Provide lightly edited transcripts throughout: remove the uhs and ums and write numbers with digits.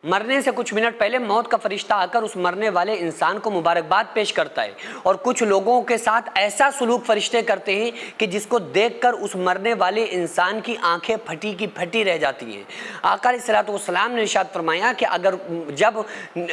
मरने से कुछ मिनट पहले मौत का फरिश्ता आकर उस मरने वाले इंसान को मुबारकबाद पेश करता है। और कुछ लोगों के साथ ऐसा सुलूक फरिश्ते करते हैं कि जिसको देखकर उस मरने वाले इंसान की आंखें फटी की फटी रह जाती हैं। आका अलैहिस्सलातु वस्सलाम ने इरशाद फरमाया कि अगर जब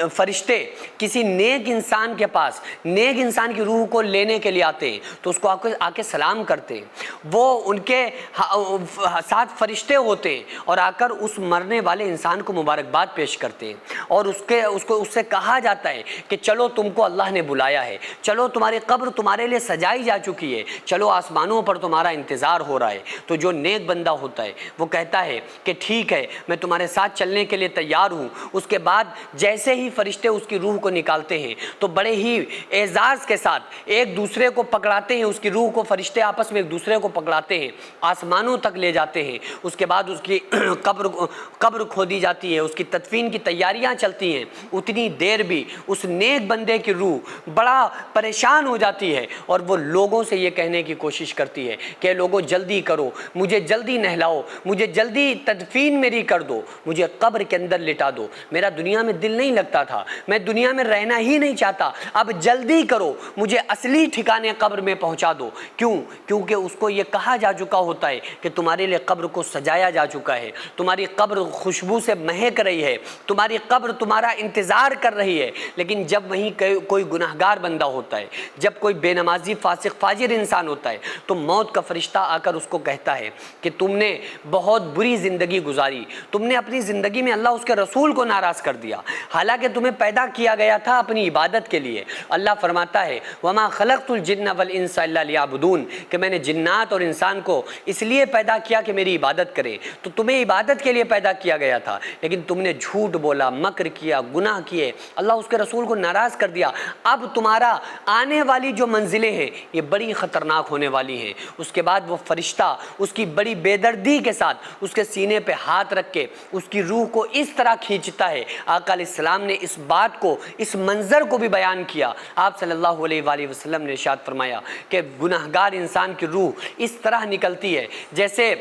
फरिश्ते किसी नेक इंसान के पास नेक इंसान की रूह को लेने के लिए आते हैं तो उसको आके सलाम करते हैं। वो उनके साथ फरिश्ते होते हैं और आकर उस मरने वाले इंसान को मुबारकबाद पेश करते हैं। और उससे कहा जाता है कि चलो तुमको अल्लाह ने बुलाया है, चलो तुम्हारी कब्र तुम्हारे लिए सजाई जा चुकी है, चलो आसमानों पर तुम्हारा इंतज़ार हो रहा है। तो जो नेक बंदा होता है वो कहता है कि ठीक है, मैं तुम्हारे साथ चलने के लिए तैयार हूँ। उसके बाद जैसे ही फरिश्ते उसकी रूह को निकालते हैं तो बड़े ही एजाज़ के साथ एक दूसरे को पकड़ाते हैं। उसकी रूह को फरिश्ते आपस में एक दूसरे को पकड़ाते हैं, आसमानों तक ले जाते हैं। उसके बाद उसकी कब्र खोदी जाती है, उसकी तदफीन की तैयारियां चलती हैं। उतनी देर भी उस नेक बंदे की रूह बड़ा परेशान हो जाती है और वो लोगों से ये कहने की कोशिश करती है कि लोगों जल्दी करो, मुझे जल्दी नहलाओ, मुझे जल्दी तदफीन मेरी कर दो, मुझे कब्र के अंदर लिटा दो, मेरा दुनिया में दिल नहीं लगता था, मैं दुनिया में रहना ही नहीं चाहता, अब जल्दी करो, मुझे असली ठिकाने कब्र में पहुंचा दो। क्यों? क्योंकि उसको ये कहा जा चुका होता है कि तुम्हारे लिए कब्र को सजाया जा चुका है, तुम्हारी कब्र खुशबू से महक रही है, तुम्हारी कब्र तुम्हारा इंतज़ार कर रही है। लेकिन जब वहीं कोई गुनाहगार बंदा होता है, जब कोई बेनमाजी फासिक फाजिर इंसान होता है तो मौत का फरिश्ता आकर उसको कहता है कि तुमने बहुत बुरी ज़िंदगी गुजारी, तुमने अपनी ज़िंदगी में अल्लाह उसके रसूल को नाराज़ कर दिया, हालांकि तुम्हें पैदा किया गया था अपनी इबादत के लिए। अल्लाह फरमाता है वमा खलक़तुल जिन्न वल इंसा इल्ला लियअबुदून, कि मैंने जिन्नात और इंसान को इसलिए पैदा किया कि मेरी इबादत करें। तो तुम्हें इबादत के लिए पैदा किया गया था, लेकिन तुमने झूठ बोला, मकर किया, गुनाह किए, अल्लाह उसके रसूल को नाराज़ कर दिया। अब तुम्हारा आने वाली जो मंजिलें हैं ये बड़ी ख़तरनाक होने वाली हैं। उसके बाद वो फरिश्ता उसकी बड़ी बेदर्दी के साथ उसके सीने पे हाथ रख के उसकी रूह को इस तरह खींचता है। आका अलैहिस्सलाम ने इस बात को, इस मंज़र को भी बयान किया। आप सल्लल्लाहु अलैहि वसल्लम ने इरशाद फरमाया कि गुनाहगार इंसान की रूह इस तरह निकलती है जैसे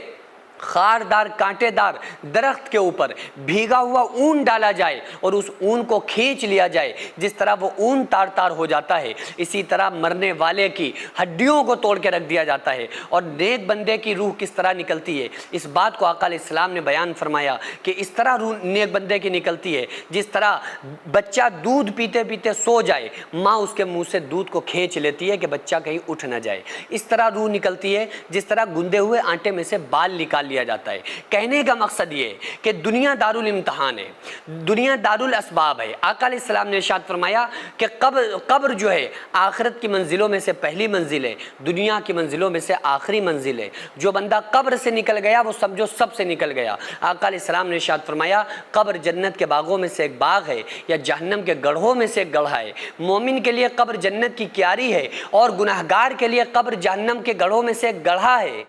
खारदार कांटेदार दरख्त के ऊपर भीगा हुआ ऊन डाला जाए और उस ऊन को खींच लिया जाए, जिस तरह वो ऊन तार तार हो जाता है, इसी तरह मरने वाले की हड्डियों को तोड़ के रख दिया जाता है। और नेक बंदे की रूह किस तरह निकलती है, इस बात को आका अलैहिस्सलाम ने बयान फरमाया कि इस तरह रूह नेक बंदे की निकलती है जिस तरह बच्चा दूध पीते पीते सो जाए, माँ उसके मुँह से दूध को खींच लेती है कि बच्चा कहीं उठ ना जाए। इस तरह रूह निकलती है जिस तरह गुंदे हुए आटे में से बाल निकाल लिया जाता है। कहने का मकसद ये है कि दुनिया दारुल इम्तिहान है, दुनिया दारुल असबाब है। आका अलैहिस्सलाम ने इरशाद फरमाया कि कब्र जो है आखिरत की मंजिलों में से पहली मंजिल है, दुनिया की मंजिलों में से आखिरी मंजिल है। जो बंदा कब्र से निकल गया वो समझो सबसे निकल गया। आका अलैहिस्सलाम ने इरशाद फरमाया कब्र जन्नत के बागों में से एक बाग है या जहन्नम के गढ़ों में से एक गढ़ा है। मोमिन के लिए कब्र जन्नत की क्यारी है और गुनाहगार के लिए कब्र जहन्नम के गढ़ों में से एक गढ़ा है।